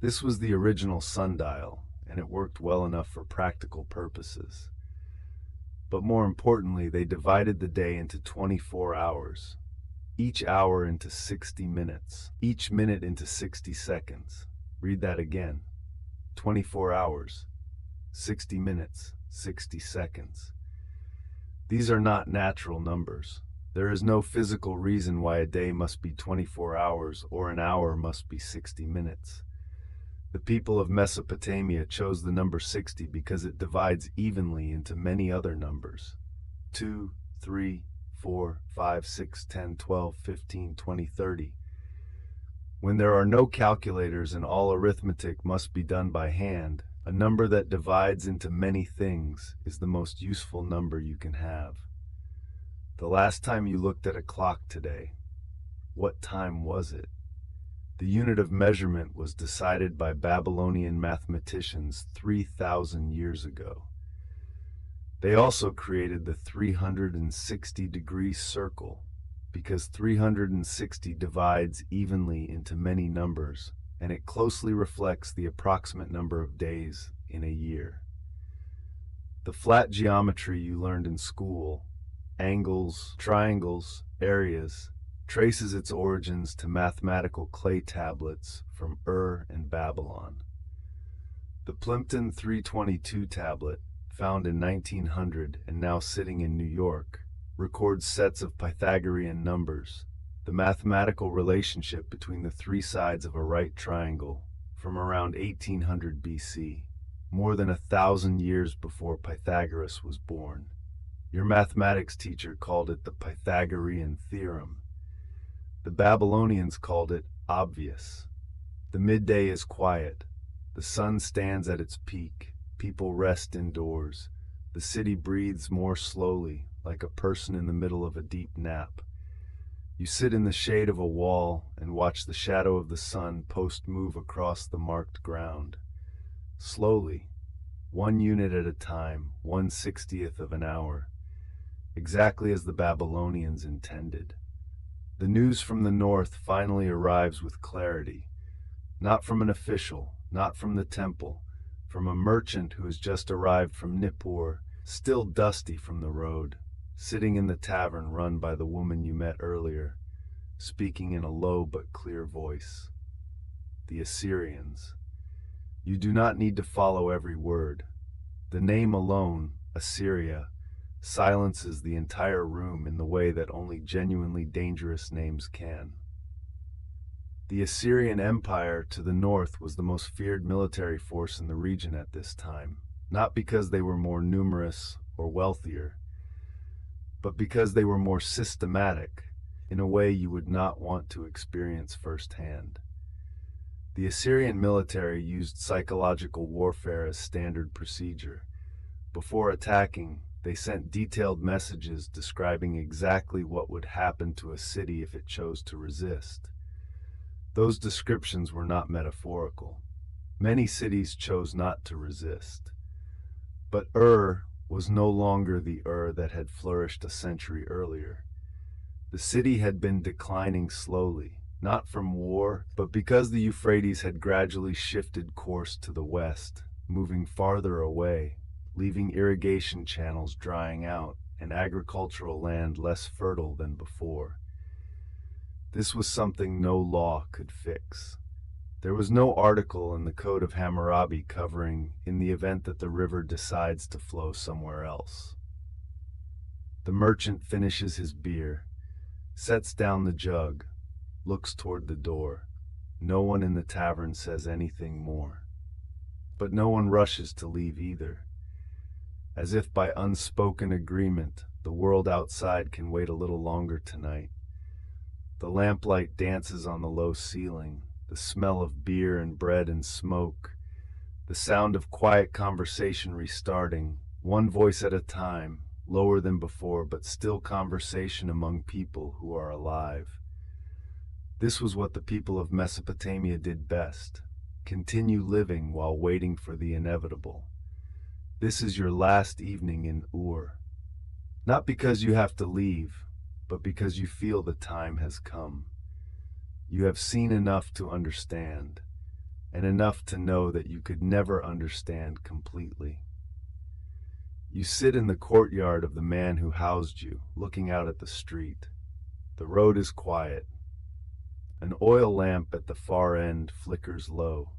[SPEAKER 1] This was the original sundial, and it worked well enough for practical purposes. But more importantly, they divided the day into 24 hours, each hour into 60 minutes, each minute into 60 seconds. Read that again. 24 hours, 60 minutes, 60 seconds. These are not natural numbers. There is no physical reason why a day must be 24 hours or an hour must be 60 minutes. The people of Mesopotamia chose the number 60 because it divides evenly into many other numbers. 2, 3, 4, 5, 6, 10, 12, 15, 20, 30. When there are no calculators and all arithmetic must be done by hand, a number that divides into many things is the most useful number you can have. The last time you looked at a clock today, what time was it? The unit of measurement was decided by Babylonian mathematicians 3,000 years ago. They also created the 360-degree circle, because 360 divides evenly into many numbers, and it closely reflects the approximate number of days in a year. The flat geometry you learned in school, angles, triangles, areas, traces its origins to mathematical clay tablets from Ur and Babylon. The Plimpton 322 tablet, found in 1900 and now sitting in New York, records sets of Pythagorean numbers, the mathematical relationship between the three sides of a right triangle, from around 1800 BC, more than 1,000 years before Pythagoras was born. Your mathematics teacher called it the Pythagorean theorem. The Babylonians called it obvious. The midday is quiet. The sun stands at its peak. People rest indoors. The city breathes more slowly, like a person in the middle of a deep nap. You sit in the shade of a wall and watch the shadow of the sun move across the marked ground. Slowly, 1 unit at a time, 1/60th of an hour, exactly as the Babylonians intended. The news from the north finally arrives with clarity, not from an official, not from the temple, from a merchant who has just arrived from Nippur, still dusty from the road, sitting in the tavern run by the woman you met earlier, speaking in a low but clear voice. The Assyrians. You do not need to follow every word. The name alone, Assyria, silences the entire room in the way that only genuinely dangerous names can. The Assyrian Empire to the north was the most feared military force in the region at this time, not because they were more numerous or wealthier, but because they were more systematic, in a way you would not want to experience firsthand. The Assyrian military used psychological warfare as standard procedure. Before attacking, they sent detailed messages describing exactly what would happen to a city if it chose to resist. Those descriptions were not metaphorical. Many cities chose not to resist. But Ur was no longer the Ur that had flourished a century earlier. The city had been declining slowly, not from war, but because the Euphrates had gradually shifted course to the west, moving farther away, leaving irrigation channels drying out and agricultural land less fertile than before. This was something no law could fix. There was no article in the Code of Hammurabi covering in the event that the river decides to flow somewhere else. The merchant finishes his beer, sets down the jug, looks toward the door. No one in the tavern says anything more. But no one rushes to leave either. As if by unspoken agreement, the world outside can wait a little longer tonight. The lamplight dances on the low ceiling, the smell of beer and bread and smoke, the sound of quiet conversation restarting, one voice at a time, lower than before, but still conversation among people who are alive. This was what the people of Mesopotamia did best: continue living while waiting for the inevitable. This is your last evening in Ur. Not because you have to leave, but because you feel the time has come. You have seen enough to understand, and enough to know that you could never understand completely. You sit in the courtyard of the man who housed you, looking out at the street. The road is quiet. An oil lamp at the far end flickers low.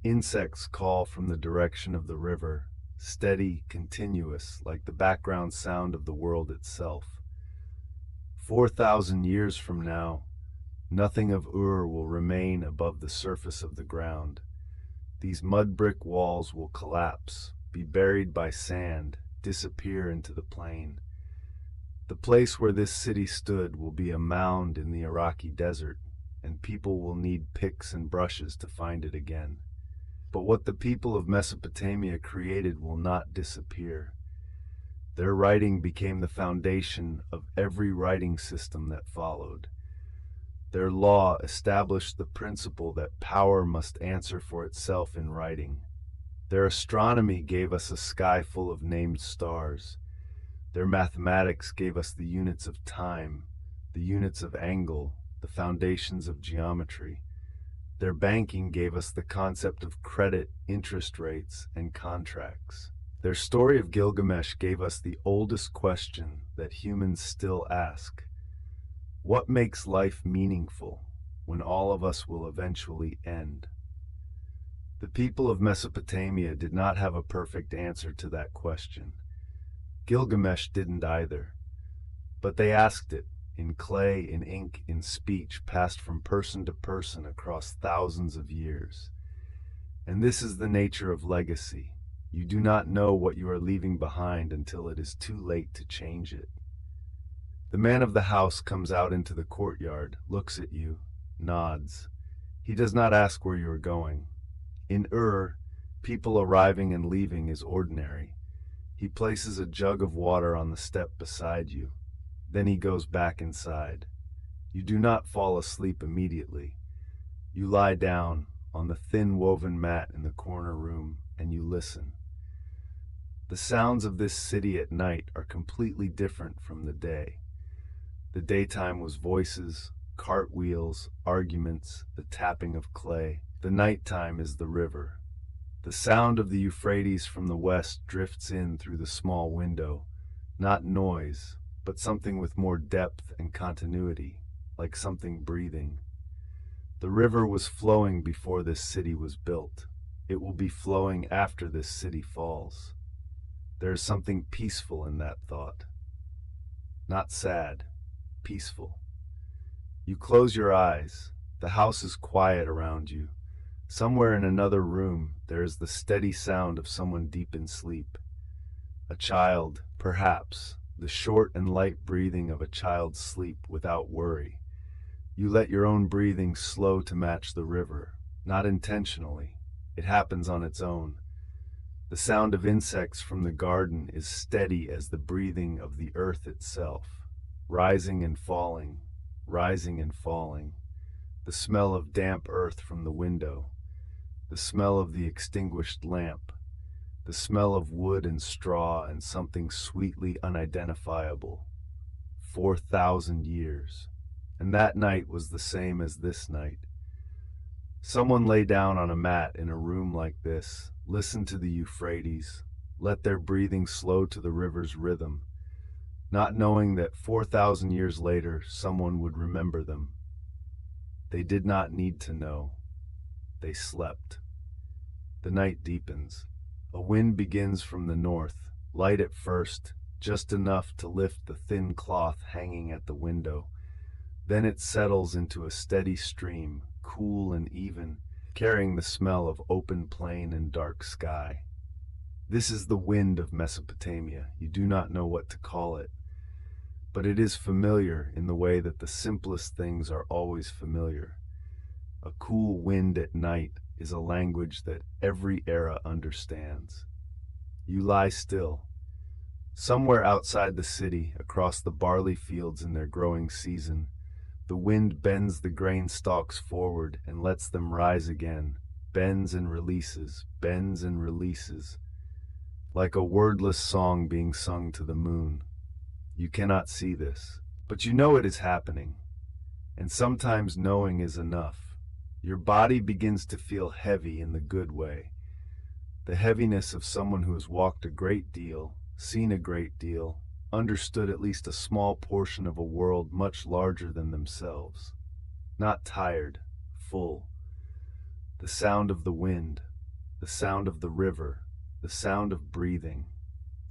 [SPEAKER 1] Insects call from the direction of the river, steady, continuous, like the background sound of the world itself. 4,000 years from now, nothing of Ur will remain above the surface of the ground. These mud brick walls will collapse, be buried by sand, disappear into the plain. The place where this city stood will be a mound in the Iraqi desert, and people will need picks and brushes to find it again. But what the people of Mesopotamia created will not disappear. Their writing became the foundation of every writing system that followed. Their law established the principle that power must answer for itself in writing. Their astronomy gave us a sky full of named stars. Their mathematics gave us the units of time, the units of angle, the foundations of geometry. Their banking gave us the concept of credit, interest rates, and contracts. Their story of Gilgamesh gave us the oldest question that humans still ask. What makes life meaningful when all of us will eventually end? The people of Mesopotamia did not have a perfect answer to that question. Gilgamesh didn't either. But they asked it, in clay, in ink, in speech, passed from person to person across thousands of years. And this is the nature of legacy. You do not know what you are leaving behind until it is too late to change it. The man of the house comes out into the courtyard, looks at you, nods. He does not ask where you are going. In Ur, people arriving and leaving is ordinary. He places a jug of water on the step beside you. Then he goes back inside. You do not fall asleep immediately. You lie down on the thin woven mat in the corner room and you listen. The sounds of this city at night are completely different from the day. The daytime was voices, cartwheels, arguments, the tapping of clay. The nighttime is the river. The sound of the Euphrates from the west drifts in through the small window, not noise, but something with more depth and continuity, like something breathing. The river was flowing before this city was built. It will be flowing after this city falls. There is something peaceful in that thought. Not sad, peaceful. You close your eyes. The house is quiet around you. Somewhere in another room, there is the steady sound of someone deep in sleep. A child, perhaps, the short and light breathing of a child's sleep without worry. You let your own breathing slow to match the river, not intentionally. It happens on its own. The sound of insects from the garden is steady as the breathing of the earth itself, rising and falling, rising and falling. The smell of damp earth from the window, the smell of the extinguished lamp, the smell of wood and straw and something sweetly unidentifiable. 4,000 years. And that night was the same as this night. Someone lay down on a mat in a room like this, listen to the Euphrates, let their breathing slow to the river's rhythm, not knowing that 4,000 years later someone would remember them. They did not need to know. They slept. The night deepens. A wind begins from the north, light at first, just enough to lift the thin cloth hanging at the window. Then it settles into a steady stream, cool and even, carrying the smell of open plain and dark sky. This is the wind of Mesopotamia. You do not know what to call it. But it is familiar in the way that the simplest things are always familiar. A cool wind at night is a language that every era understands. You lie still. Somewhere outside the city, across the barley fields in their growing season, the wind bends the grain stalks forward and lets them rise again, bends and releases, like a wordless song being sung to the moon. You cannot see this, but you know it is happening, and sometimes knowing is enough. Your body begins to feel heavy in the good way, the heaviness of someone who has walked a great deal, seen a great deal, understood at least a small portion of a world much larger than themselves. Not tired, full. The sound of the wind, the sound of the river, the sound of breathing.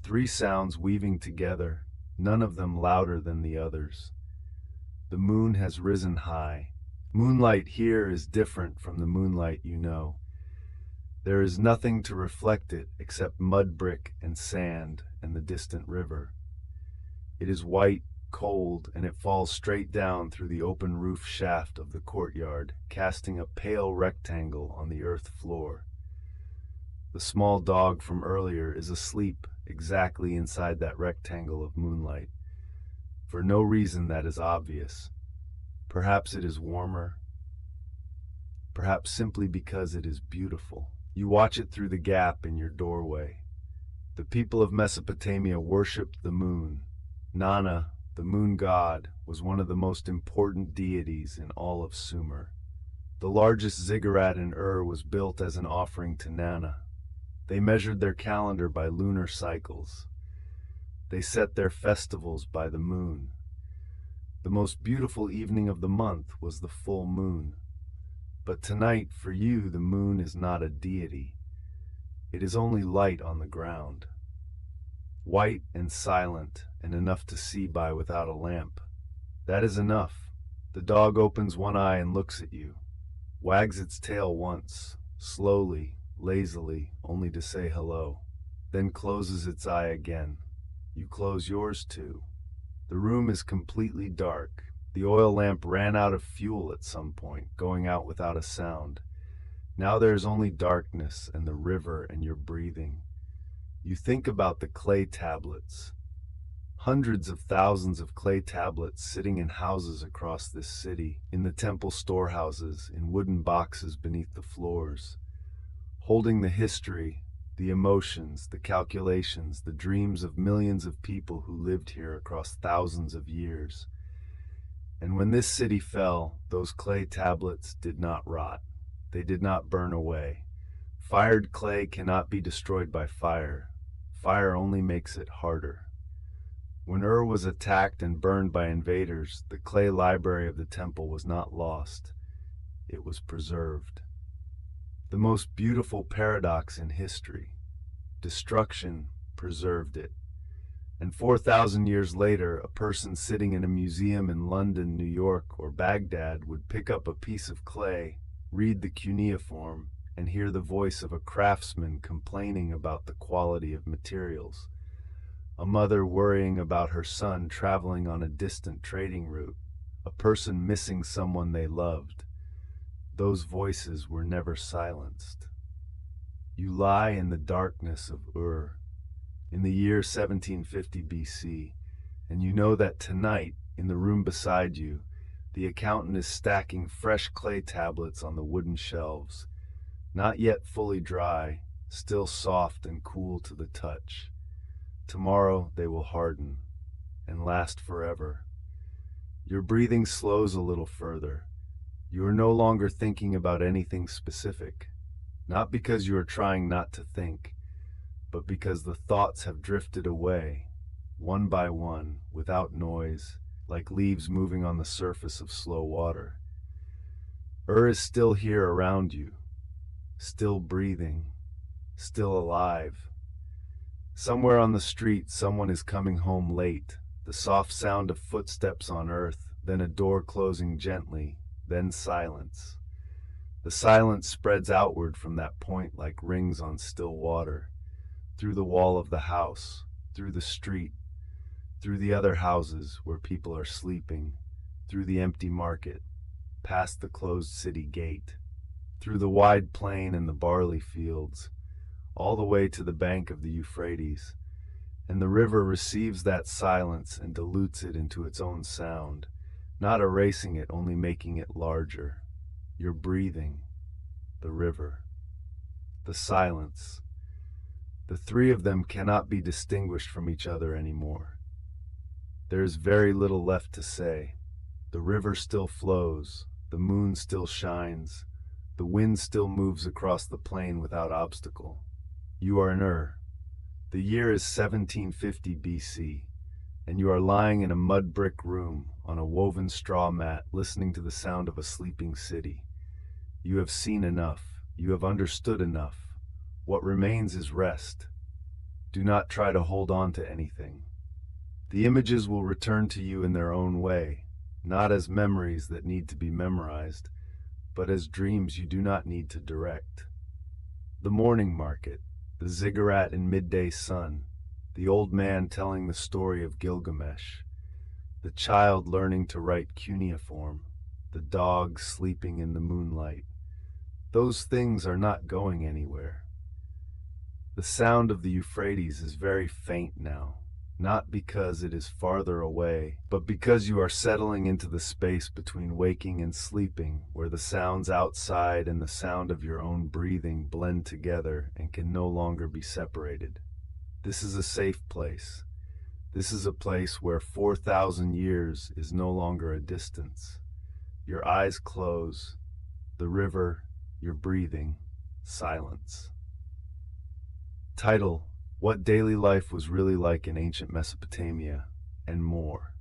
[SPEAKER 1] 3 sounds weaving together, none of them louder than the others. The moon has risen high. Moonlight here is different from the moonlight you know. There is nothing to reflect it except mud brick and sand and the distant river. It is white, cold, and it falls straight down through the open roof shaft of the courtyard, casting a pale rectangle on the earth floor. The small dog from earlier is asleep exactly inside that rectangle of moonlight, for no reason that is obvious. Perhaps it is warmer, perhaps simply because it is beautiful. You watch it through the gap in your doorway. The people of Mesopotamia worshipped the moon. Nana, the moon god, was one of the most important deities in all of Sumer. The largest ziggurat in was built as an offering to Nana. They measured their calendar by lunar cycles. They set their festivals by the moon. The most beautiful evening of the month was the full moon. But tonight, for you, the moon is not a deity. It is only light on the ground. White and silent, and enough to see by without a lamp. That is enough. The dog opens one eye and looks at you, wags its tail once, slowly, lazily, only to say hello, then closes its eye again. You close yours too. The room is completely dark. The oil lamp ran out of fuel at some point, going out without a sound. Now there is only darkness and the river and your breathing. You think about the clay tablets. Hundreds of thousands of clay tablets sitting in houses across this city, in the temple storehouses, in wooden boxes beneath the floors, holding the history, the emotions, the calculations, the dreams of millions of people who lived here across thousands of years. And when this city fell, those clay tablets did not rot. They did not burn away. Fired clay cannot be destroyed by fire. Fire only makes it harder. When was attacked and burned by invaders, the clay library of the temple was not lost. It was preserved. The most beautiful paradox in history. Destruction preserved it. And 4,000 years later, a person sitting in a museum in London, New York, or Baghdad would pick up a piece of clay, read the cuneiform, and hear the voice of a craftsman complaining about the quality of materials. A mother worrying about her son traveling on a distant trading route. A person missing someone they loved. Those voices were never silenced. You lie in the darkness of in the year 1750 BC, and you know that tonight, in the room beside you, the accountant is stacking fresh clay tablets on the wooden shelves, not yet fully dry, still soft and cool to the touch. Tomorrow they will harden and last forever. Your breathing slows a little further. You are no longer thinking about anything specific, not because you are trying not to think, but because the thoughts have drifted away, one by one, without noise, like leaves moving on the surface of slow water. Is still here around you, still breathing, still alive. Somewhere on the street, someone is coming home late, the soft sound of footsteps on earth, then a door closing gently, then silence. The silence spreads outward from that point like rings on still water, through the wall of the house, through the street, through the other houses where people are sleeping, through the empty market, past the closed city gate, through the wide plain and the barley fields, all the way to the bank of the Euphrates, and the river receives that silence and dilutes it into its own sound, not erasing it, only making it larger. Your breathing, the river, the silence. The three of them cannot be distinguished from each other anymore. There is very little left to say. The river still flows, the moon still shines, the wind still moves across the plain without obstacle. You are in The year is 1750 BC, and you are lying in a mud brick room on a woven straw mat listening to the sound of a sleeping city. You have seen enough. You have understood enough. What remains is rest. Do not try to hold on to anything. The images will return to you in their own way, not as memories that need to be memorized, but as dreams you do not need to direct. The morning market, the ziggurat in midday sun, The old man telling the story of Gilgamesh, the child learning to write cuneiform, the dog sleeping in the moonlight. Those things are not going anywhere. The sound of the Euphrates is very faint now, not because it is farther away, but because you are settling into the space between waking and sleeping, where the sounds outside and the sound of your own breathing blend together and can no longer be separated. This is a safe place. This is a place where 4,000 years is no longer a distance. Your eyes close, the river, your breathing, silence. Title: What Daily Life Was Really Like in Ancient Mesopotamia, and More.